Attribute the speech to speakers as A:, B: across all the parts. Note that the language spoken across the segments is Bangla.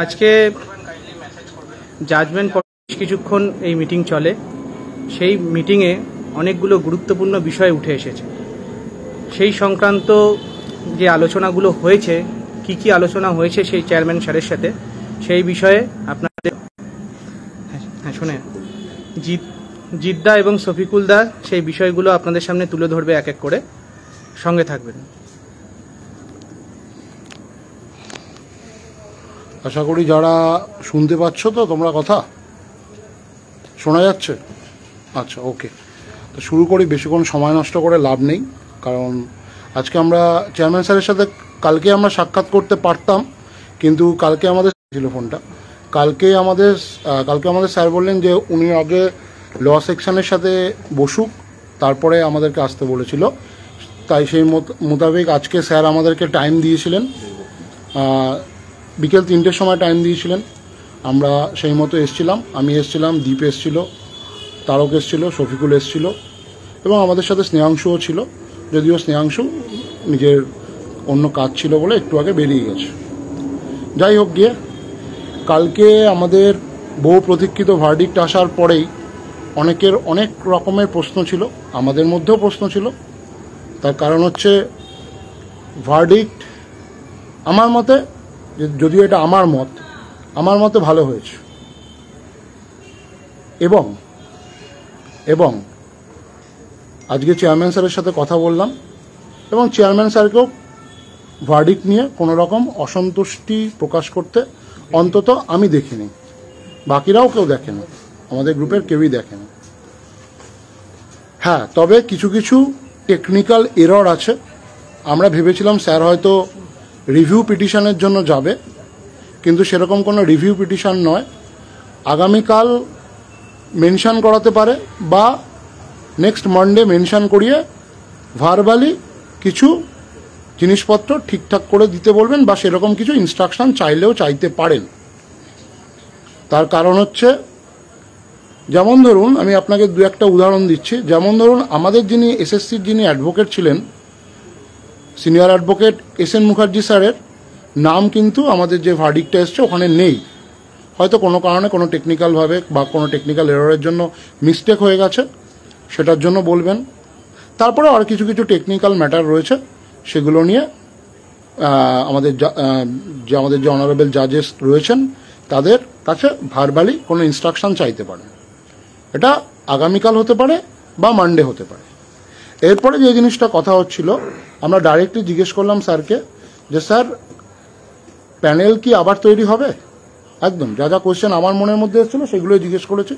A: আজকে জাজমেন্ট কিছুক্ষণ এই মিটিং চলে। সেই মিটিংয়ে অনেকগুলো গুরুত্বপূর্ণ বিষয় উঠে এসেছে। সেই সংক্রান্ত যে আলোচনাগুলো হয়েছে, কি আলোচনা হয়েছে সেই চেয়ারম্যান স্যারের সাথে, সেই বিষয়ে আপনাদের শুনে জিদ্দা এবং শফিকুল দা সেই বিষয়গুলো আপনাদের সামনে তুলে ধরবে এক এক করে। সঙ্গে থাকবেন।
B: আশা করি যারা শুনতে পাচ্ছ তো তোমরা, কথা শোনা যাচ্ছে? আচ্ছা, ওকে। তো শুরু করি, বেশিক্ষণ সময় নষ্ট করে লাভ নেই, কারণ আজকে আমরা চেয়ারম্যান স্যারের সাথে কালকে আমরা সাক্ষাৎ করতে পারতাম, কিন্তু কালকে আমাদের ছিল ফোনটা। কালকে আমাদের স্যার বললেন যে উনি আগে ল সেকশনের সাথে বসুক, তারপরে আমাদেরকে আসতে বলেছিল। তাই সেই মোতাবেক আজকে স্যার আমাদেরকে টাইম দিয়েছিলেন, বিকেল 3টের সময় টাইম দিয়েছিলেন। আমরা সেই মতো এসছিলাম। আমি এসছিলাম, দীপ এসছিল, তারক এসছিল, শফিকুল এসছিল এবং আমাদের সাথে স্নেহাংশুও ছিল, যদিও স্নেহাংশু নিজের অন্য কাজ ছিল বলে একটু আগে বেরিয়ে গেছে। যাই হোক গিয়ে, কালকে আমাদের বহু প্রতীক্ষিত ভার্ডিক্ট আসার পরেই অনেকের অনেক রকমের প্রশ্ন ছিল, আমাদের মধ্যেও প্রশ্ন ছিল। তার কারণ হচ্ছে ভার্ডিক্ট আমার মতে, যদিও এটা আমার মতে ভালো হয়েছে, এবং আজকে চেয়ারম্যান স্যারের সাথে কথা বললাম এবং চেয়ারম্যান স্যারকেও ভার্ডিক্ট নিয়ে কোনো রকম অসন্তুষ্টি প্রকাশ করতে অন্তত আমি দেখিনি, বাকিরাও কেউ দেখেনি, আমাদের গ্রুপের কেউই দেখেনি। হ্যাঁ, তবে কিছু কিছু টেকনিক্যাল এরর আছে। আমরা ভেবেছিলাম স্যার হয়তো রিভিউ পিটিশনের জন্য যাবে, কিন্তু সেরকম কোনো রিভিউ পিটিশন নয়। আগামীকাল মেনশন করাতে পারে বা নেক্সট মানডে মেনশন করিয়ে ভার্বালি কিছু জিনিসপত্র ঠিকঠাক করে দিতে বলবেন, বা সেরকম কিছু ইনস্ট্রাকশন চাইলেও চাইতে পারেন। তার কারণ হচ্ছে, যেমন ধরুন, আমি আপনাকে দু একটা উদাহরণ দিচ্ছি। যেমন ধরুন, আমাদের যিনি এসএসসির যিনি অ্যাডভোকেট ছিলেন, সিনিয়র অ্যাডভোকেট এস.এন. মুখার্জি স্যারের নাম কিন্তু আমাদের যে ভার্ডিক্টে এসছে ওখানে নেই। হয়তো কোনো কারণে, কোনো টেকনিক্যালভাবে বা কোনো টেকনিক্যাল এররের জন্য মিস্টেক হয়ে গেছে, সেটার জন্য বলবেন। তারপরে আর কিছু কিছু টেকনিক্যাল ম্যাটার রয়েছে, সেগুলো নিয়ে আমাদের যে অনারেবল জাজেস রয়েছেন তাদের কাছে ভার্বালি কোনো ইনস্ট্রাকশন চাইতে পারেন। এটা আগামীকাল হতে পারে বা মানডে হতে পারে। এরপরে যে জিনিসটা কথা হচ্ছিল, আমরা ডাইরেক্টলি জিজ্ঞেস করলাম স্যারকে যে স্যার, প্যানেল কি আবার তৈরি হবে? একদম যা যা কোয়েশ্চেন আমার মনের মধ্যে এসেছিল সেগুলোই জিজ্ঞেস করেছি।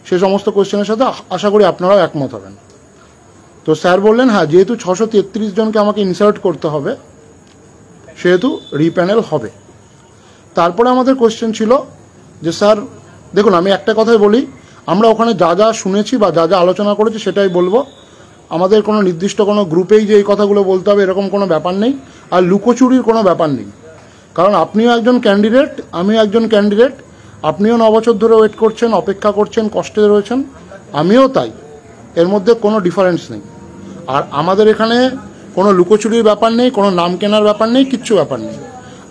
B: সেই সমস্ত কোয়েশ্চেনের সাথে আশা করি আপনারাও একমত হবেন। তো স্যার বললেন, হ্যাঁ, যেহেতু 633 জনকে আমাকে ইনসার্ট করতে হবে, সেহেতু রিপ্যানেল হবে। তারপরে আমাদের কোয়েশ্চেন ছিল যে স্যার দেখুন, আমি একটা কথাই বলি, আমরা ওখানে যা যা শুনেছি বা যা যা আলোচনা করেছি সেটাই বলবো। আমাদের কোনো নির্দিষ্ট কোনো গ্রুপেই যে এই কথাগুলো বলতে হবে এরকম কোনো ব্যাপার নেই, আর লুকোচুরির কোনো ব্যাপার নেই। কারণ আপনিও একজন ক্যান্ডিডেট, আমিও একজন ক্যান্ডিডেট। আপনিও 9 বছর ধরে ওয়েট করছেন, অপেক্ষা করছেন, কষ্টে রয়েছেন, আমিও তাই। এর মধ্যে কোনো ডিফারেন্স নেই। আর আমাদের এখানে কোনো লুকোচুরির ব্যাপার নেই, কোনো নাম কেনার ব্যাপার নেই, কিচ্ছু ব্যাপার নেই।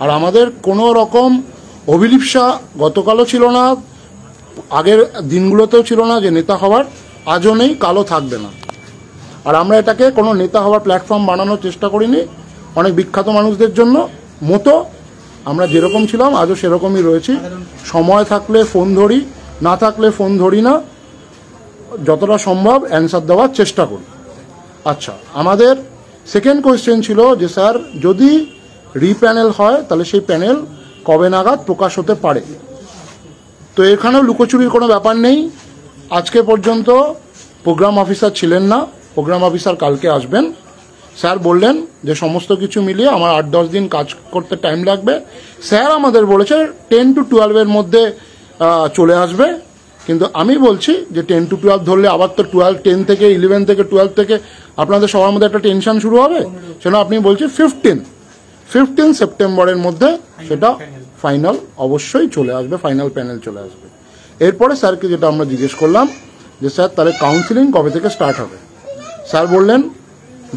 B: আর আমাদের কোনো রকম অভিলিপ্সা গতকালও ছিল না, আগের দিনগুলোতেও ছিল না যে নেতা হওয়ার, আজও নেই, কালও থাকবে না। আর আমরা এটাকে কোনো নেতা হওয়ার প্ল্যাটফর্ম বানানোর চেষ্টা করিনি। অনেক বিখ্যাত মানুষদের জন্য মতো আমরা যেরকম ছিলাম আজও সেরকমই রয়েছি। সময় থাকলে ফোন ধরি, না থাকলে ফোন ধরি না, যতটা সম্ভব অ্যান্সার দেওয়ার চেষ্টা করি। আচ্ছা, আমাদের সেকেন্ড কোয়েশ্চেন ছিল যে স্যার, যদি রিপ্যানেল হয় তাহলে সেই প্যানেল কবে নাগাদ প্রকাশ হতে পারে? তো এখানেও লুকোচুরির কোনো ব্যাপার নেই। আজকে পর্যন্ত প্রোগ্রাম অফিসার ছিলেন না, প্রোগ্রাম অফিসার কালকে আসবেন। স্যার বললেন যে সমস্ত কিছু মিলিয়ে আমার 8-10 দিন কাজ করতে টাইম লাগবে। স্যার আমাদের বলেছে 10 to 12 মধ্যে চলে আসবে, কিন্তু আমি বলছি যে 10 to 12 ধরলে আবার তো 10 থেকে 11 থেকে 12 থেকে আপনাদের সবার মধ্যে একটা টেনশন শুরু হবে। সেটা আপনি বলছি 15 সেপ্টেম্বরের মধ্যে সেটা ফাইনাল অবশ্যই চলে আসবে, ফাইনাল প্যানেল চলে আসবে। এরপরে স্যারকে যেটা আমরা জিজ্ঞেস করলাম যে স্যার, তাহলে কাউন্সিলিং কবে থেকে স্টার্ট হবে? স্যার বললেন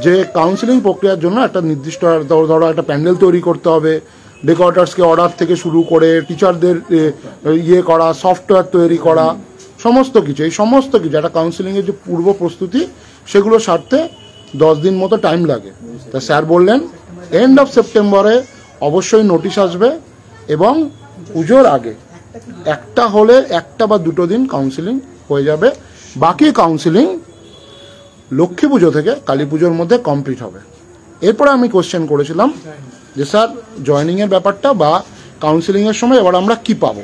B: যে কাউন্সিলিং প্রক্রিয়ার জন্য একটা নির্দিষ্ট ধরো একটা প্যান্ডেল তৈরি করতে হবে, ডেকোরেটরসকে অর্ডার থেকে শুরু করে টিচারদের ইয়ে করা, সফটওয়্যার তৈরি করা, সমস্ত কিছু, এই সমস্ত কিছু একটা কাউন্সিলিংয়ের যে পূর্ব প্রস্তুতি সেগুলো সারতে 10 দিন মতো টাইম লাগে। তা স্যার বললেন এন্ড অফ সেপ্টেম্বরে অবশ্যই নোটিশ আসবে এবং পুজোর আগে একটা হলে একটা বা দুটো দিন কাউন্সিলিং হয়ে যাবে, বাকি কাউন্সিলিং লক্ষ্মী পুজো থেকে কালী পুজোর মধ্যে কমপ্লিট হবে। এরপরে আমি কোশ্চেন করেছিলাম যে স্যার জয়েনিংয়ের ব্যাপারটা বা কাউন্সিলিংয়ের সময় এবার আমরা কি পাবো।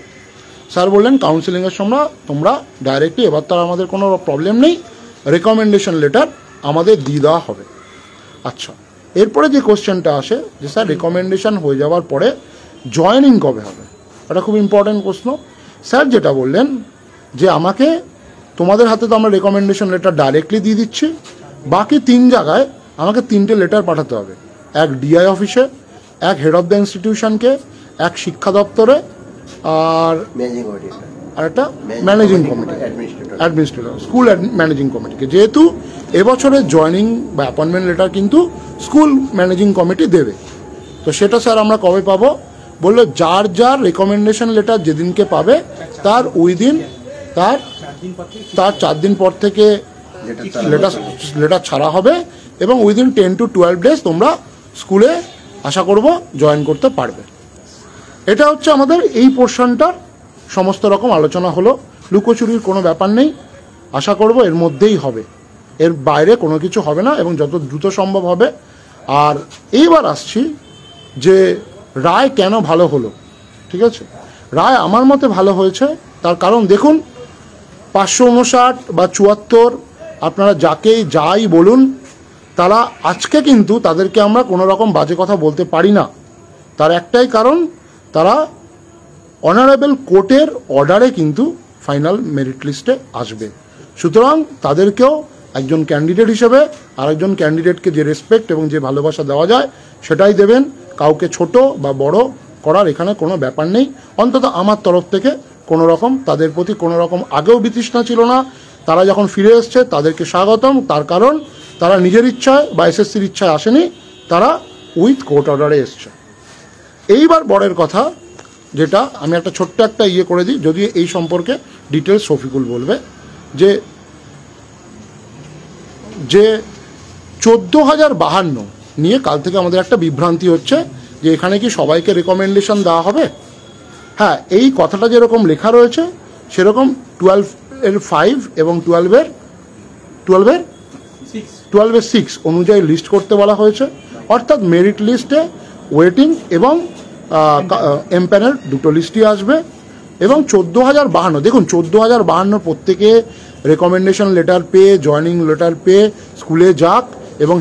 B: স্যার বললেন কাউন্সিলিংয়ের সময় তোমরা ডাইরেক্টলি, এবার তো আমাদের কোনো প্রবলেম নেই, রেকমেন্ডেশন লেটার আমাদের দিয়ে দেওয়া হবে। আচ্ছা, এরপরে যে কোশ্চেনটা আসে যে স্যার রেকমেন্ডেশন হয়ে যাওয়ার পরে জয়েনিং কবে হবে, এটা খুব ইম্পর্টেন্ট প্রশ্ন। স্যার যেটা বললেন যে আমাকে তোমাদের হাতে তো আমরা রেকমেন্ডেশন লেটার ডাইরেক্টলি দিয়ে দিচ্ছি, বাকি 3 জায়গায় আমাকে 3টে লেটার পাঠাতে হবে, এক ডিআই অফিসে, এক হেড অফ দ্য ইনস্টিটিউশনকে, এক শিক্ষা দপ্তরে, আর একটা managing committee, administrator, school managing কমিটিকে। যেহেতু এবছরের জয়েনিং বা অ্যাপয়েন্টমেন্ট লেটার কিন্তু স্কুল ম্যানেজিং কমিটি দেবে, তো সেটা স্যার আমরা কবে পাবো? বললো যার যার রেকমেন্ডেশন লেটার যেদিনকে পাবে তার উইদিন তার 4 দিন পর থেকে লেটার ছাড়া হবে এবং উইদিন 10 to 12 ডেজ তোমরা স্কুলে আশা করব জয়েন করতে পারবে। এটা হচ্ছে আমাদের এই পোর্শনটার সমস্ত রকম আলোচনা হলো। লুকোচুরির কোনো ব্যাপার নেই, আশা করব এর মধ্যেই হবে, এর বাইরে কোনো কিছু হবে না এবং যত দ্রুত সম্ভব হবে। আর এইবার আসছি যে রায় কেন ভালো হলো। ঠিক আছে, রায় আমার মতে ভালো হয়েছে, তার কারণ দেখুন 559 বা 74 আপনারা যাকেই যাই বলুন, তারা আজকে কিন্তু তাদেরকে আমরা কোনো রকম বাজে কথা বলতে পারি না। তার একটাই কারণ, তারা অনারেবল কোর্টের অর্ডারে কিন্তু ফাইনাল মেরিট লিস্টে আসবে। সুতরাং তাদেরকেও একজন ক্যান্ডিডেট হিসেবে আরেকজন ক্যান্ডিডেটকে যে রেসপেক্ট এবং যে ভালোবাসা দেওয়া যায় সেটাই দেবেন। কাউকে ছোট বা বড় করার এখানে কোনো ব্যাপার নেই, অন্তত আমার তরফ থেকে কোনো রকম তাদের প্রতি কোনো রকম আগেও বিতৃষ্ণা ছিল না। তারা যখন ফিরে এসছে তাদেরকে স্বাগতম, তার কারণ তারা নিজের ইচ্ছায় বা এসএসসির ইচ্ছায় আসেনি, তারা উইথ কোর্ট অর্ডারে এসছে। এইবার বড়ের কথা, যেটা আমি একটা ছোট্ট একটা ইয়ে করে দিই, যদি এই সম্পর্কে ডিটেলস শফিকুল বলবে, যে 14,052 নিয়ে কাল থেকে আমাদের একটা বিভ্রান্তি হচ্ছে যে এখানে কি সবাইকে রেকমেন্ডেশন দেওয়া হবে। হ্যাঁ, এই কথাটা যেরকম লেখা রয়েছে সেরকম 12-এর 5 এবং 12-এর 6 অনুযায়ী লিস্ট করতে বলা হয়েছে, অর্থাৎ মেরিট লিস্টে ওয়েটিং এবং এমপ্যানেল দুটো লিস্টই আসবে। এবং 14,052, দেখুন 14,052 প্রত্যেকে রেকমেন্ডেশন লেটার পেয়ে, জয়নিং লেটার পেয়ে স্কুলে যাক, এবং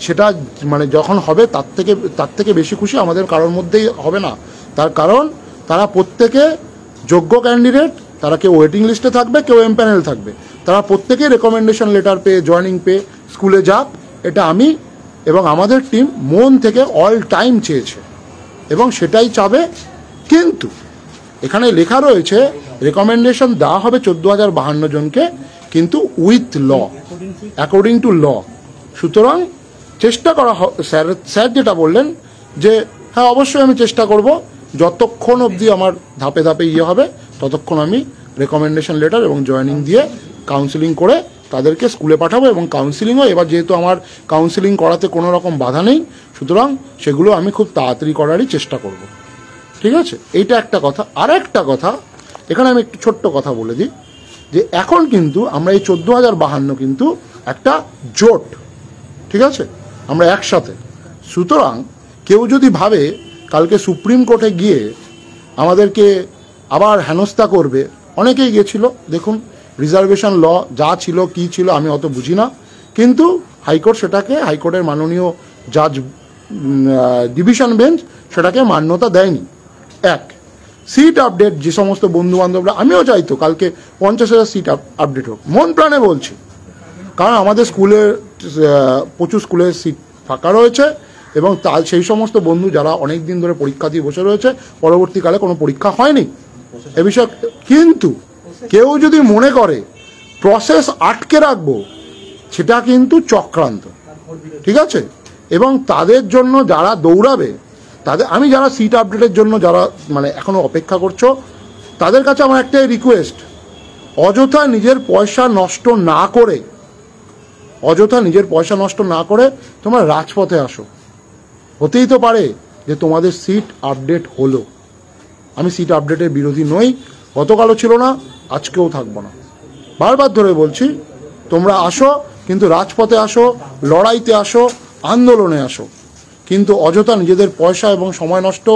B: সেটা মানে যখন হবে তার থেকে বেশি খুশি আমাদের কারোর মধ্যেই হবে না। তার কারণ তারা প্রত্যেকে যোগ্য ক্যান্ডিডেট, তারা কেউ ওয়েটিং লিস্টে থাকবে, কেউ এমপ্যানেল থাকবে, তারা প্রত্যেকেই রেকমেন্ডেশন লেটার পেয়ে জয়নিং পেয়ে স্কুলে যাক, এটা আমি এবং আমাদের টিম মন থেকে অল টাইম চেয়েছে এবং সেটাই চাবে। কিন্তু এখানে লেখা রয়েছে রেকমেন্ডেশন দেওয়া হবে 14,052 জনকে, কিন্তু উইথ ল, অ্যাকর্ডিং টু ল। সুতরাং চেষ্টা করা, স্যার যেটা বললেন যে হ্যাঁ অবশ্যই আমি চেষ্টা করব, যতক্ষণ অবধি আমার ধাপে ধাপে ইয়ে হবে ততক্ষণ আমি রেকমেন্ডেশন লেটার এবং জয়েনিং দিয়ে কাউন্সিলিং করে তাদেরকে স্কুলে পাঠাবো। এবং কাউন্সিলিংও এবার যেহেতু আমার কাউন্সিলিং করাতে কোনো রকম বাধা নেই, সুতরাং সেগুলো আমি খুব তাড়াতাড়ি করারই চেষ্টা করব। ঠিক আছে, এইটা একটা কথা। আর একটা কথা, এখানে আমি একটু ছোট্ট কথা বলে দিই যে এখন কিন্তু আমরা এই 14,052 কিন্তু একটা জোট, ঠিক আছে, আমরা একসাথে। সুতরাং কেউ যদি ভাবে কালকে সুপ্রিম কোর্টে গিয়ে আমাদেরকে আবার হেনস্থা করবে, অনেকেই গিয়েছিল, দেখুন রিজার্ভেশন ল যা ছিল কি ছিল আমি অত বুঝি না, কিন্তু হাইকোর্ট সেটাকে, হাইকোর্টের মাননীয় জাজ ডিভিশন বেঞ্চ সেটাকে মান্যতা দেয়নি। এক, সিট আপডেট যে সমস্ত বন্ধু বান্ধবরা, আমিও চাইতো কালকে 50,000 সিট আপডেট হোক, মন প্রাণে বলছি, কারণ আমাদের স্কুলের প্রচুর স্কুলের সিট ফাঁকা রয়েছে এবং সেই সমস্ত বন্ধু যারা অনেক দিন ধরে পরীক্ষা দিয়ে বসে রয়েছে, পরবর্তীকালে কোনো পরীক্ষা হয়নি এ বিষয়ে। কিন্তু কেউ যদি মনে করে প্রসেস আটকে রাখবো, সেটা কিন্তু চক্রান্ত, ঠিক আছে। এবং তাদের জন্য যারা দৌড়াবে তাদের আমি যারা সিট আপডেটের জন্য যারা মানে এখনও অপেক্ষা করছো তাদের কাছে আমার একটাই রিকোয়েস্ট, অযথা নিজের পয়সা নষ্ট না করে তোমরা রাজপথে আসো। হতেই তো পারে যে তোমাদের সিট আপডেট হলো। আমি সিট আপডেটের বিরোধী নই, গতকালও ছিল না, আজকেও থাকবো না। বারবার ধরে বলছি, তোমরা আসো, কিন্তু রাজপথে আসো, লড়াইতে আসো, আন্দোলনে আসো, কিন্তু অযথা নিজেদের পয়সা এবং সময় নষ্ট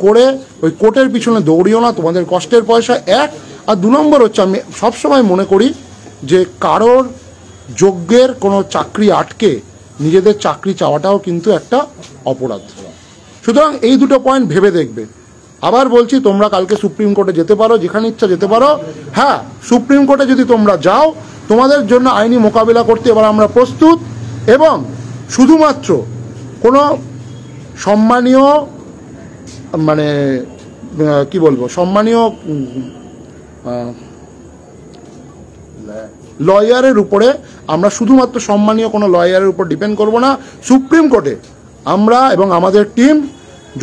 B: করে ওই কোর্টের পিছনে দৌড়িও না। তোমাদের কষ্টের পয়সা এক। আর 2 নম্বর হচ্ছে, আমি সবসময় মনে করি যে কারোর যোগ্যের কোনো চাকরি আটকে নিজেদের চাকরি চাওয়াটাও কিন্তু একটা অপরাধ। সুতরাং এই 2টো পয়েন্ট ভেবে দেখবে। আবার বলছি, তোমরা কালকে সুপ্রিম কোর্টে যেতে পারো, যেখানে ইচ্ছা যেতে পারো। হ্যাঁ, সুপ্রিম কোর্টে যদি তোমরা যাও, তোমাদের জন্য আইনি মোকাবিলা করতে এবার আমরা প্রস্তুত। এবং শুধুমাত্র কোনো সম্মানীয় মানে কি বলবো, সম্মানীয় লয়ারের উপরে আমরা শুধুমাত্র সম্মানীয় কোনো লয়ারের উপর ডিপেন্ড করব না। সুপ্রিম কোর্টে আমরা এবং আমাদের টিম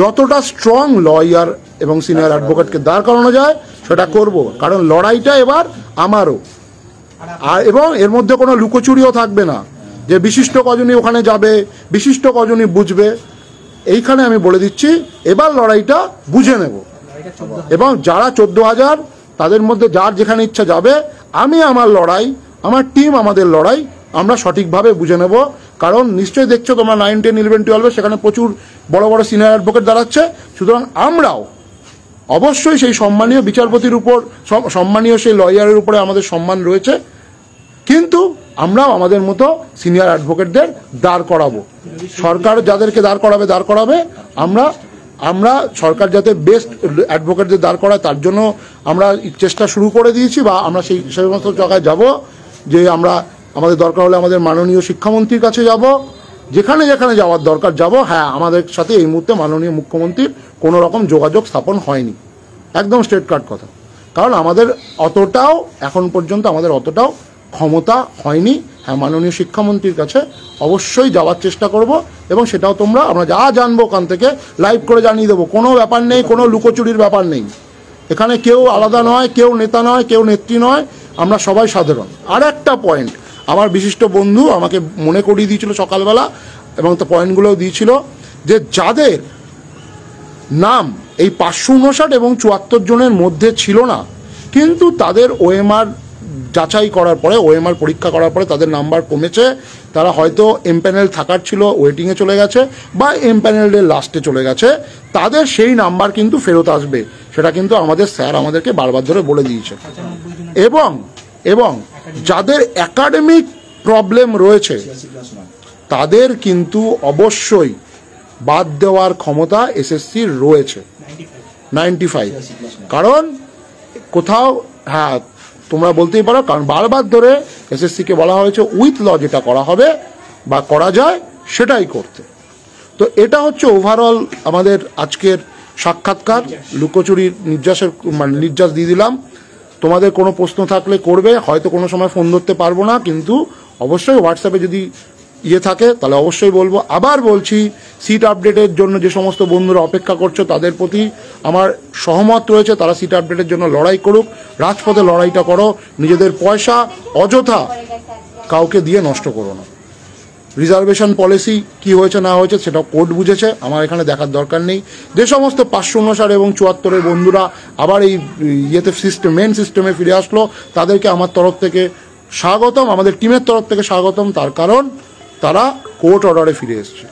B: যতটা স্ট্রং লয়ার এবং সিনিয়র অ্যাডভোকেটকে দাঁড় করানো যায় সেটা করব, কারণ লড়াইটা এবার আমারও। আর এবং এর মধ্যে কোনো লুকোচুরিও থাকবে না যে বিশিষ্ট কজনই ওখানে যাবে, বিশিষ্ট কজনই বুঝবে। এইখানে আমি বলে দিচ্ছি, এবার লড়াইটা বুঝে নেব। এবং যারা 14,000 তাদের মধ্যে যার যেখানে ইচ্ছা যাবে, আমি আমার লড়াই, আমার টিম আমাদের লড়াই আমরা সঠিকভাবে বুঝে নেব। কারণ নিশ্চয়ই দেখছো তোমরা 9, 10, 11, 12 সেখানে প্রচুর বড় বড় সিনিয়র অ্যাডভোকেট দাঁড়াচ্ছে। সুতরাং আমরাও অবশ্যই সেই সম্মানীয় বিচারপতির উপর, সম্মানীয় সেই লয়ারের উপরে আমাদের সম্মান রয়েছে, কিন্তু আমরাও আমাদের মতো সিনিয়র অ্যাডভোকেটদের দাঁড় করাবো। সরকার যাদেরকে দাঁড় করাবে আমরা সরকার যাতে বেস্ট অ্যাডভোকেটদের দাঁড় করায় তার জন্য আমরা চেষ্টা শুরু করে দিয়েছি, বা আমরা সেই সমস্ত জায়গায় যাব যে আমাদের দরকার হলে আমাদের মাননীয় শিক্ষামন্ত্রীর কাছে যাব, যেখানে যেখানে যাওয়ার দরকার যাব। হ্যাঁ, আমাদের সাথে এই মুহূর্তে মাননীয় মুখ্যমন্ত্রীর কোনো রকম যোগাযোগ স্থাপন হয়নি, একদম স্ট্রেট কাট কথা। কারণ আমাদের এখন পর্যন্ত অতটাও ক্ষমতা হয়নি। হ্যাঁ, মাননীয় শিক্ষামন্ত্রীর কাছে অবশ্যই যাওয়ার চেষ্টা করব, এবং সেটাও আমরা যা জানবো ওখান থেকে লাইভ করে জানিয়ে দেবো। কোনো ব্যাপার নেই, কোনো লুকোচুরির ব্যাপার নেই। এখানে কেউ আলাদা নয়, কেউ নেতা নয়, কেউ নেত্রী নয়, আমরা সবাই সাধারণ। আর একটা পয়েন্ট আমার বিশিষ্ট বন্ধু আমাকে মনে করিয়ে দিয়েছিল সকালবেলা, এবং তো পয়েন্টগুলোও দিয়েছিল, যে যাদের নাম এই 559 এবং 74 জনের মধ্যে ছিল না, কিন্তু তাদের ওএমআর যাচাই করার পরে, ওএমআর পরীক্ষা করার পরে তাদের নাম্বার কমেছে, তারা হয়তো এমপ্যানেল থাকার ছিল ওয়েটিংয়ে চলে গেছে, বা এমপ্যানেলের লাস্টে চলে গেছে, তাদের সেই নাম্বার কিন্তু ফেরত আসবে। সেটা কিন্তু আমাদের স্যার আমাদেরকে বারবার ধরে বলে দিয়েছে। এবং যাদের একাডেমিক প্রবলেম রয়েছে তাদের কিন্তু অবশ্যই বাদ দেওয়ার ক্ষমতা এসএসসির রয়েছে 95। কারণ কোথাও, হ্যাঁ তোমরা বলতেই পারো, কারণ বারবার ধরে এসএসসিকে বলা হয়েছে উইথ ল যেটা করা হবে বা করা যায় সেটাই করতে। তো এটা হচ্ছে ওভারঅল আমাদের আজকের সাক্ষাৎকার। লুকোচুরির নির্যাস দিয়ে দিলাম। তোমাদের কোনো প্রশ্ন থাকলে করবে, হয়তো কোনো সময় ফোন ধরতে পারবো না, কিন্তু অবশ্যই হোয়াটসঅ্যাপে যদি থাকে তাহলে অবশ্যই বলবো। আবার বলছি, সিট আপডেটের জন্য যে সমস্ত বন্ধুরা অপেক্ষা করছো তাদের প্রতি আমার সহমত রয়েছে, তারা সিট আপডেটের জন্য লড়াই করুক, রাজপথে লড়াইটা করো, নিজেদের পয়সা অযথা কাউকে দিয়ে নষ্ট করো না। রিজার্ভেশন পলিসি কি হয়েছে না হয়েছে সেটা কোর্ট বুঝেছে, আমার এখানে দেখার দরকার নেই। যে সমস্ত 559 এবং 74 বন্ধুরা আবার এই মেন সিস্টেমে ফিরে আসলো, তাদেরকে আমার তরফ থেকে স্বাগতম, আমাদের টিমের তরফ থেকে স্বাগতম, তার কারণ তারা কোর্ট অর্ডারে ফিরে এসছে।